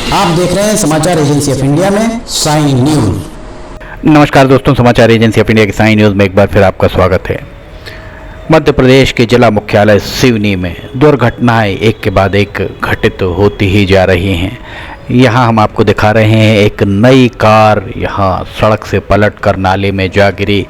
आप देख रहे हैं समाचार एजेंसी ऑफ इंडिया में साई न्यूज। नमस्कार दोस्तों, समाचार एजेंसी ऑफ इंडिया की साई न्यूज में एक बार फिर आपका स्वागत है। मध्य प्रदेश के जिला मुख्यालय सिवनी में दुर्घटनाएं एक के बाद एक घटित होती ही जा रही हैं। यहाँ हम आपको दिखा रहे हैं एक नई कार यहाँ सड़क से पलटकर नाले में जा गिरी।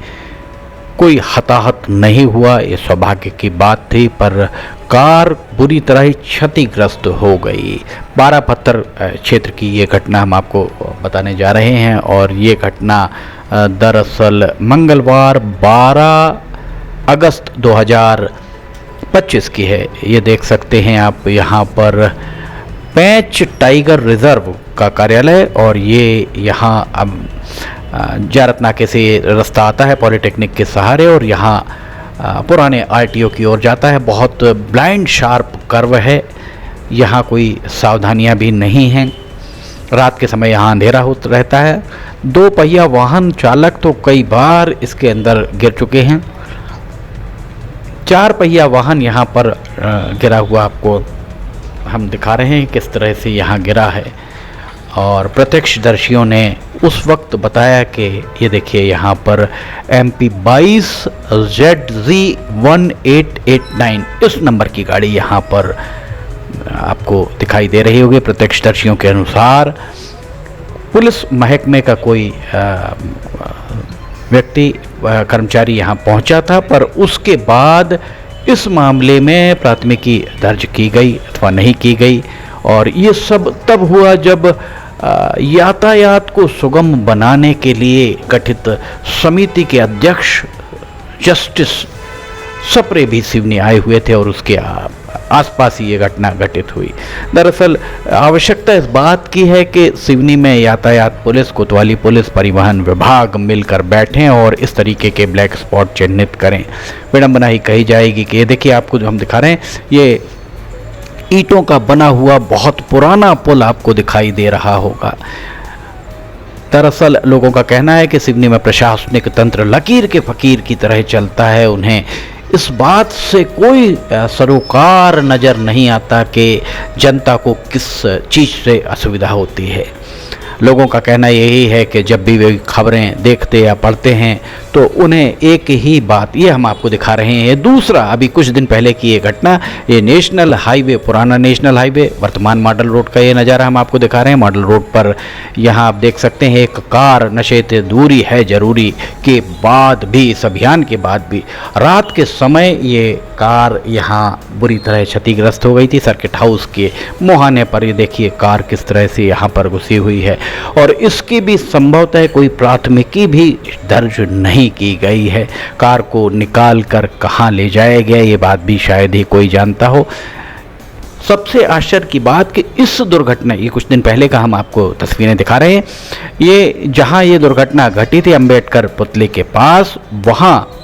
कोई हताहत नहीं हुआ, ये सौभाग्य की बात थी, पर कार बुरी तरह ही क्षतिग्रस्त हो गई। बारापत्थर क्षेत्र की ये घटना हम आपको बताने जा रहे हैं और ये घटना दरअसल मंगलवार 12 अगस्त 2025 की है। ये देख सकते हैं आप यहाँ पर पेंच टाइगर रिजर्व का कार्यालय, और ये यहाँ जारत नाके से रास्ता आता है पॉलिटेक्निक के सहारे और यहाँ पुराने आरटीओ की ओर जाता है। बहुत ब्लाइंड शार्प कर्व है, यहाँ कोई सावधानियाँ भी नहीं हैं। रात के समय यहाँ अंधेरा होता रहता है। 2 पहिया वाहन चालक तो कई बार इसके अंदर गिर चुके हैं। 4 पहिया वाहन यहाँ पर गिरा हुआ आपको हम दिखा रहे हैं किस तरह से यहाँ गिरा है। और प्रत्यक्षदर्शियों ने उस वक्त बताया कि ये देखिए यहाँ पर MP 22 ZZ1889 इस नंबर की गाड़ी यहाँ पर आपको दिखाई दे रही होगी। प्रत्यक्षदर्शियों के अनुसार पुलिस महकमे का कोई व्यक्ति कर्मचारी यहाँ पहुँचा था, पर उसके बाद इस मामले में प्राथमिकी दर्ज की गई अथवा नहीं की गई। और ये सब तब हुआ जब यातायात को सुगम बनाने के लिए गठित समिति के अध्यक्ष जस्टिस सप्रे भी सिवनी आए हुए थे और उसके आसपास ही ये घटना घटित हुई। दरअसल आवश्यकता इस बात की है कि सिवनी में यातायात पुलिस, कोतवाली पुलिस, परिवहन विभाग मिलकर बैठें और इस तरीके के ब्लैक स्पॉट चिन्हित करें। विडंबना ही कही जाएगी कि ये देखिए आपको जो हम दिखा रहे हैं, ये ईंटों का बना हुआ बहुत पुराना पुल आपको दिखाई दे रहा होगा। दरअसल लोगों का कहना है कि सिवनी में प्रशासनिक तंत्र लकीर के फकीर की तरह चलता है। उन्हें इस बात से कोई सरोकार नज़र नहीं आता कि जनता को किस चीज़ से असुविधा होती है। लोगों का कहना यही है कि जब भी वे खबरें देखते या पढ़ते हैं तो उन्हें एक ही बात, ये हम आपको दिखा रहे हैं। दूसरा, अभी कुछ दिन पहले की ये घटना, ये नेशनल हाईवे, पुराना नेशनल हाईवे, वर्तमान मॉडल रोड का ये नज़ारा हम आपको दिखा रहे हैं। मॉडल रोड पर यहाँ आप देख सकते हैं एक कार नशे से दूरी है जरूरी के बाद भी, इस अभियान के बाद भी रात के समय ये कार यहाँ बुरी तरह क्षतिग्रस्त हो गई थी। सर्किट हाउस के मुहाने पर ये देखिए कार किस तरह से यहाँ पर घुसी हुई है और इसकी भी संभवतः कोई प्राथमिकी भी दर्ज नहीं की गई है। कार को निकाल कर कहाँ ले जाया गया ये बात भी शायद ही कोई जानता हो। सबसे आश्चर्य की बात कि इस दुर्घटना, ये कुछ दिन पहले का हम आपको तस्वीरें दिखा रहे हैं, ये जहाँ ये दुर्घटना घटी थी अंबेडकर पुतले के पास, वहाँ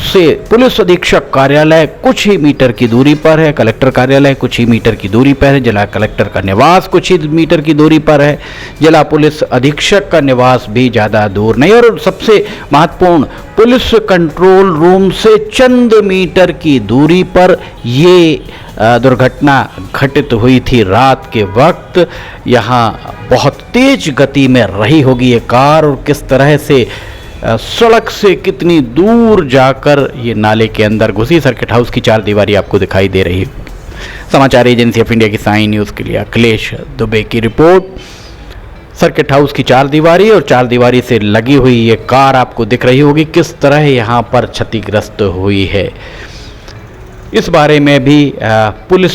से पुलिस अधीक्षक कार्यालय कुछ ही मीटर की दूरी पर है, कलेक्टर कार्यालय कुछ ही मीटर की दूरी पर है, जिला कलेक्टर का निवास कुछ ही मीटर की दूरी पर है, जिला पुलिस अधीक्षक का निवास भी ज़्यादा दूर नहीं, और सबसे महत्वपूर्ण पुलिस कंट्रोल रूम से चंद मीटर की दूरी पर ये दुर्घटना घटित हुई थी रात के वक्त। यहाँ बहुत तेज गति में रही होगी ये कार और किस तरह से सड़क से कितनी दूर जाकर ये नाले के अंदर घुसी। सर्किट हाउस की 4 दीवारी आपको दिखाई दे रही है। समाचार एजेंसी ऑफ इंडिया की साई न्यूज़ के लिए अखिलेश दुबे की रिपोर्ट। सर्किट हाउस की 4 दीवारी और 4 दीवारी से लगी हुई ये कार आपको दिख रही होगी किस तरह यहाँ पर क्षतिग्रस्त हुई है। इस बारे में भी पुलिस,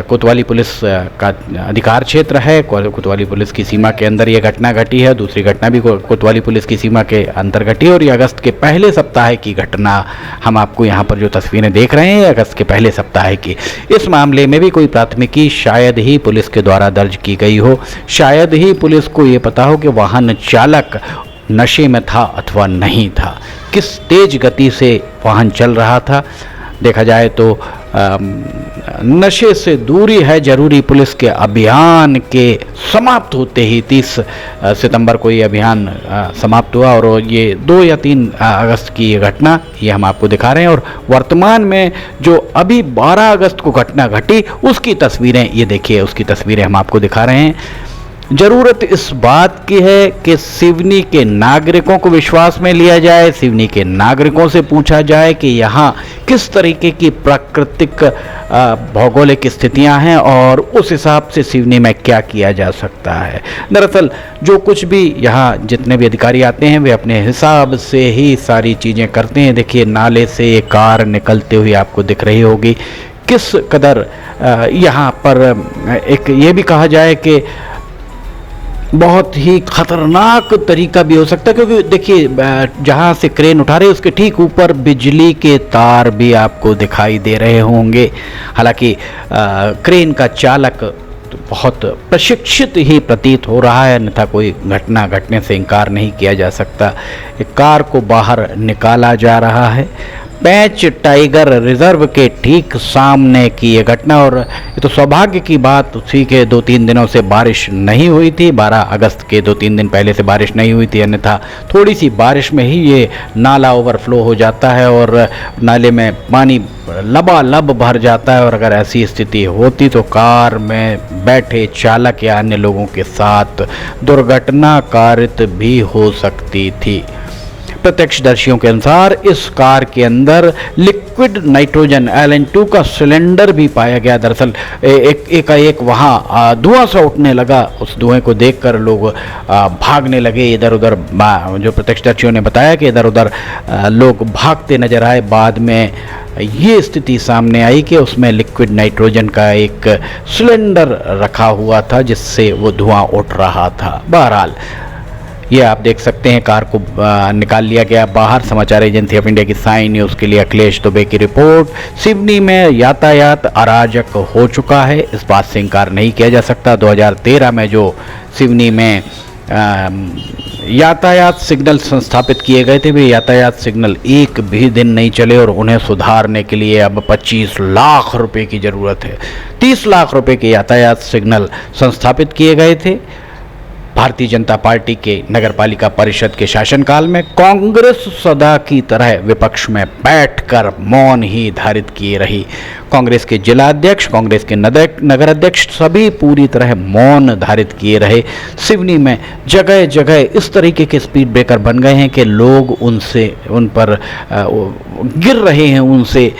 कोतवाली पुलिस का अधिकार क्षेत्र है, कोतवाली पुलिस की सीमा के अंदर ये घटना घटी है। दूसरी घटना भी कोतवाली पुलिस की सीमा के अंदर घटी है और ये अगस्त के पहले सप्ताह की घटना हम आपको यहाँ पर जो तस्वीरें देख रहे हैं अगस्त के पहले सप्ताह की। इस मामले में भी कोई प्राथमिकी शायद ही पुलिस के द्वारा दर्ज की गई हो, शायद ही पुलिस को ये पता हो कि वाहन चालक नशे में था अथवा नहीं था, किस तेज गति से वाहन चल रहा था। देखा जाए तो नशे से दूरी है जरूरी पुलिस के अभियान के समाप्त होते ही 30 सितंबर को ये अभियान समाप्त हुआ और ये 2 या 3 अगस्त की ये घटना ये हम आपको दिखा रहे हैं। और वर्तमान में जो अभी 12 अगस्त को घटना घटी उसकी तस्वीरें ये देखिए, उसकी तस्वीरें हम आपको दिखा रहे हैं। जरूरत इस बात की है कि सिवनी के नागरिकों को विश्वास में लिया जाए, सिवनी के नागरिकों से पूछा जाए कि यहाँ किस तरीके की प्राकृतिक भौगोलिक स्थितियाँ हैं और उस हिसाब से सिवनी में क्या किया जा सकता है। दरअसल जो कुछ भी यहाँ जितने भी अधिकारी आते हैं वे अपने हिसाब से ही सारी चीज़ें करते हैं। देखिए नाले से ये कार निकलते हुए आपको दिख रही होगी, किस कदर यहाँ पर एक ये भी कहा जाए कि बहुत ही खतरनाक तरीका भी हो सकता है, क्योंकि देखिए जहाँ से क्रेन उठा रहे हैं उसके ठीक ऊपर बिजली के तार भी आपको दिखाई दे रहे होंगे। हालांकि क्रेन का चालक तो बहुत प्रशिक्षित ही प्रतीत हो रहा है, अन्यथा कोई घटना घटने से इनकार नहीं किया जा सकता। एक कार को बाहर निकाला जा रहा है पैंच टाइगर रिजर्व के ठीक सामने की ये घटना। और ये तो सौभाग्य की बात थी कि 2-3 दिनों से बारिश नहीं हुई थी, 12 अगस्त के 2-3 दिन पहले से बारिश नहीं हुई थी, अन्यथा थोड़ी सी बारिश में ही ये नाला ओवरफ्लो हो जाता है और नाले में पानी लबालब भर जाता है। और अगर ऐसी स्थिति होती तो कार में बैठे चालक या अन्य लोगों के साथ दुर्घटना कारित भी हो सकती थी। प्रत्यक्षदर्शियों के अनुसार इस कार के अंदर लिक्विड नाइट्रोजन LN2 का सिलेंडर भी पाया गया। दरअसल एक वहाँ धुआं सा उठने लगा, उस धुएं को देखकर लोग भागने लगे इधर उधर। जो प्रत्यक्षदर्शियों ने बताया कि इधर उधर लोग भागते नजर आए। बाद में ये स्थिति सामने आई कि उसमें लिक्विड नाइट्रोजन का एक सिलेंडर रखा हुआ था जिससे वो धुआं उठ रहा था। बहरहाल ये आप देख सकते हैं कार को निकाल लिया गया बाहर। समाचार एजेंसी ऑफ इंडिया की साइन न्यूज़ के लिए अखिलेश दुबे की रिपोर्ट। सिवनी में यातायात अराजक हो चुका है, इस बात से इनकार नहीं किया जा सकता। 2013 में जो सिवनी में यातायात सिग्नल संस्थापित किए गए थे, वे यातायात सिग्नल एक भी दिन नहीं चले और उन्हें सुधारने के लिए अब 25 लाख रुपए की ज़रूरत है। 30 लाख रुपए के यातायात सिग्नल संस्थापित किए गए थे। भारतीय जनता पार्टी के नगरपालिका परिषद के शासनकाल में कांग्रेस सदा की तरह विपक्ष में बैठकर मौन ही धारित किए रही। कांग्रेस के जिला अध्यक्ष, कांग्रेस के नगर अध्यक्ष सभी पूरी तरह मौन धारित किए रहे। सिवनी में जगह जगह इस तरीके के स्पीड ब्रेकर बन गए हैं कि लोग उन पर गिर रहे हैं उनसे।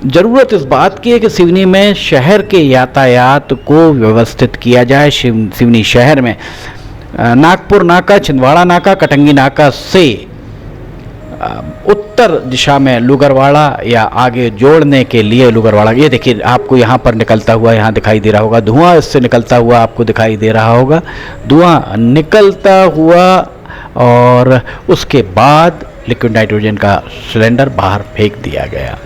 ज़रूरत इस बात की है कि सिवनी में शहर के यातायात को व्यवस्थित किया जाए। सिवनी शहर में नागपुर नाका, छिंदवाड़ा नाका, कटंगी नाका से उत्तर दिशा में लुगरवाड़ा या आगे जोड़ने के लिए लुगरवाड़ा, ये देखिए आपको यहाँ पर निकलता हुआ यहाँ दिखाई दे रहा होगा धुआं, इससे निकलता हुआ आपको दिखाई दे रहा होगा धुआं निकलता हुआ, और उसके बाद लिक्विड नाइट्रोजन का सिलेंडर बाहर फेंक दिया गया।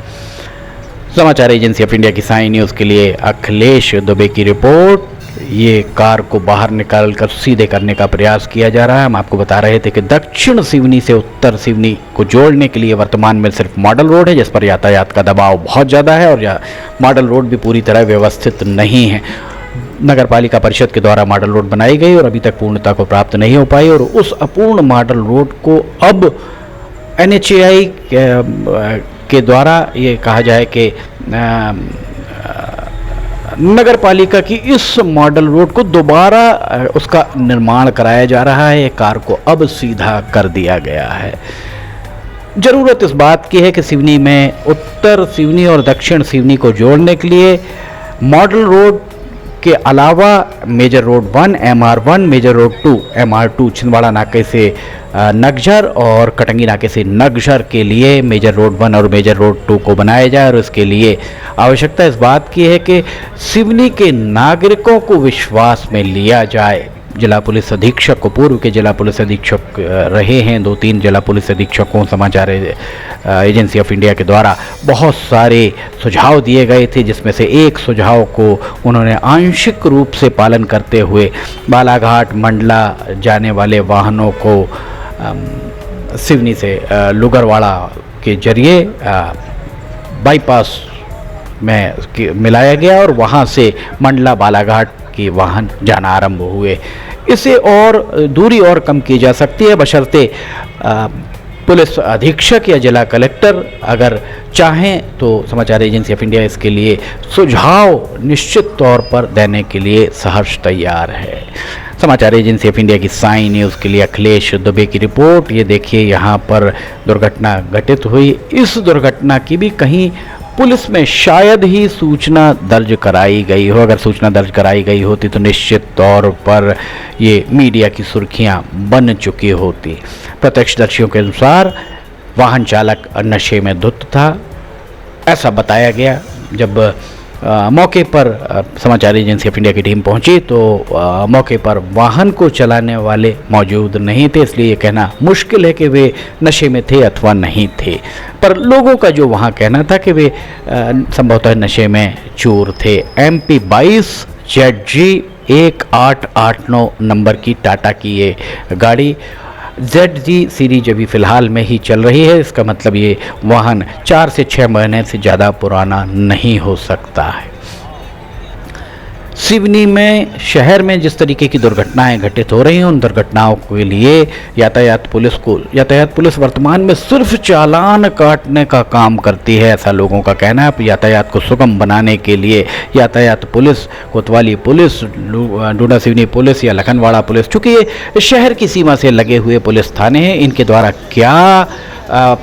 समाचार एजेंसी ऑफ इंडिया की साइन न्यूज़ के लिए अखिलेश दुबे की रिपोर्ट। ये कार को बाहर निकालकर सीधे करने का प्रयास किया जा रहा है। हम आपको बता रहे थे कि दक्षिण सिवनी से उत्तर सिवनी को जोड़ने के लिए वर्तमान में सिर्फ मॉडल रोड है जिस पर यातायात का दबाव बहुत ज़्यादा है, और मॉडल रोड भी पूरी तरह व्यवस्थित नहीं है। नगरपालिका परिषद के द्वारा मॉडल रोड बनाई गई और अभी तक पूर्णता को प्राप्त नहीं हो पाई, और उस अपूर्ण मॉडल रोड को अब NHAI के द्वारा ये कहा जाए कि नगर पालिका की इस मॉडल रोड को दोबारा उसका निर्माण कराया जा रहा है। कार को अब सीधा कर दिया गया है। ज़रूरत इस बात की है कि सिवनी में उत्तर सिवनी और दक्षिण सिवनी को जोड़ने के लिए मॉडल रोड के अलावा major road 1 MR1, major road 2 MR2 Chhindwara नाके से नगझर और कटंगी नाके से नगझर के लिए मेजर रोड 1 और मेजर रोड 2 को बनाया जाए। और इसके लिए आवश्यकता इस बात की है कि सिवनी के नागरिकों को विश्वास में लिया जाए। जिला पुलिस अधीक्षक को, पूर्व के जिला पुलिस अधीक्षक रहे हैं 2-3 जिला पुलिस अधीक्षकों, समाचार एजेंसी ऑफ इंडिया के द्वारा बहुत सारे सुझाव दिए गए थे, जिसमें से एक सुझाव को उन्होंने आंशिक रूप से पालन करते हुए बालाघाट मंडला जाने वाले वाहनों को सिवनी से लुगरवाड़ा के जरिए बाईपास में मिलाया गया और वहाँ से मंडला बालाघाट के वाहन जाना आरंभ हुए। इसे और दूरी और कम की जा सकती है बशर्ते पुलिस अधीक्षक या जिला कलेक्टर अगर चाहें तो समाचार एजेंसी ऑफ इंडिया इसके लिए सुझाव निश्चित तौर पर देने के लिए सहर्ष तैयार है। समाचार एजेंसी ऑफ इंडिया की साई न्यूज़ के लिए अखिलेश दुबे की रिपोर्ट। ये देखिए, यहाँ पर दुर्घटना घटित हुई। इस दुर्घटना की भी कहीं पुलिस में शायद ही सूचना दर्ज कराई गई हो। अगर सूचना दर्ज कराई गई होती तो निश्चित तौर पर ये मीडिया की सुर्खियां बन चुकी होती। प्रत्यक्षदर्शियों के अनुसार वाहन चालक नशे में धुत था, ऐसा बताया गया। जब मौके पर समाचार एजेंसी ऑफ इंडिया की टीम पहुंची तो मौके पर वाहन को चलाने वाले मौजूद नहीं थे, इसलिए ये कहना मुश्किल है कि वे नशे में थे अथवा नहीं थे। पर लोगों का जो वहां कहना था कि वे संभवतः नशे में चूर थे। MP 22 ZG 1889 नंबर की टाटा की ये गाड़ी ZG सीरीज अभी फ़िलहाल में ही चल रही है। इसका मतलब ये वाहन 4 से 6 महीने से ज़्यादा पुराना नहीं हो सकता है। सिवनी में शहर में जिस तरीके की दुर्घटनाएं घटित हो रही हैं, उन दुर्घटनाओं के लिए यातायात पुलिस वर्तमान में सिर्फ चालान काटने का काम करती है, ऐसा लोगों का कहना है। यातायात को सुगम बनाने के लिए यातायात पुलिस, कोतवाली पुलिस, डूडा सिवनी पुलिस या लखनवाड़ा पुलिस, चूँकि ये शहर की सीमा से लगे हुए पुलिस थाने हैं, इनके द्वारा क्या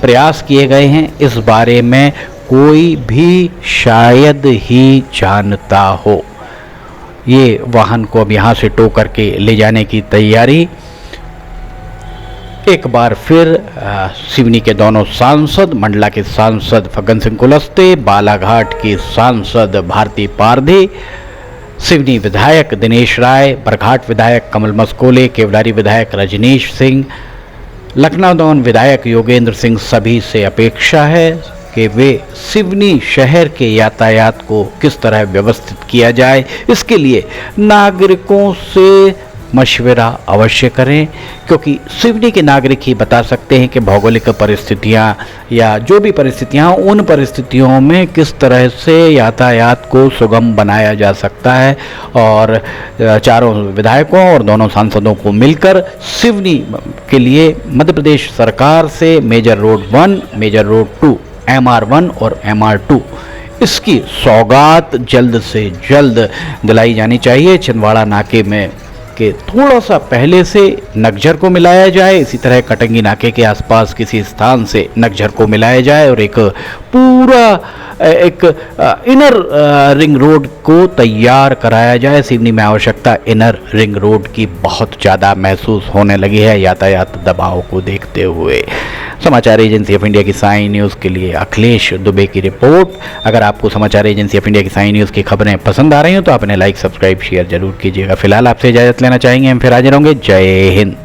प्रयास किए गए हैं इस बारे में कोई भी शायद ही जानता हो। ये वाहन को अब यहाँ से टो करके ले जाने की तैयारी। एक बार फिर सिवनी के दोनों सांसद, मंडला के सांसद फग्गन सिंह कुलस्ते, बालाघाट की सांसद भारती पारधी, सिवनी विधायक दिनेश राय, बरघाट विधायक कमल मस्कोले, केवलारी विधायक रजनीश सिंह, लखनऊ दौन विधायक योगेंद्र सिंह, सभी से अपेक्षा है कि वे सिवनी शहर के यातायात को किस तरह व्यवस्थित किया जाए, इसके लिए नागरिकों से मशवरा अवश्य करें, क्योंकि सिवनी के नागरिक ही बता सकते हैं कि भौगोलिक परिस्थितियां या जो भी परिस्थितियां, उन परिस्थितियों में किस तरह से यातायात को सुगम बनाया जा सकता है। और चारों विधायकों और दोनों सांसदों को मिलकर सिवनी के लिए मध्य प्रदेश सरकार से major road 1, major road 2, MR1 और MR2 इसकी सौगात जल्द से जल्द दिलाई जानी चाहिए। छिंदवाड़ा नाके में के थोड़ा सा पहले से नगझर को मिलाया जाए, इसी तरह कटंगी नाके के आसपास किसी स्थान से नगझर को मिलाया जाए और एक पूरा इनर रिंग रोड को तैयार कराया जाए। सिवनी में आवश्यकता इनर रिंग रोड की बहुत ज़्यादा महसूस होने लगी है यातायात दबाव को देखते हुए। समाचार एजेंसी ऑफ इंडिया की साई न्यूज़ के लिए अखिलेश दुबे की रिपोर्ट। अगर आपको समाचार एजेंसी ऑफ इंडिया की साई न्यूज़ की खबरें पसंद आ रही हो तो आपने लाइक, सब्सक्राइब, शेयर जरूर कीजिएगा। फिलहाल आपसे इजाज़त लेना चाहेंगे, हम फिर हाजिर होंगे। जय हिंद।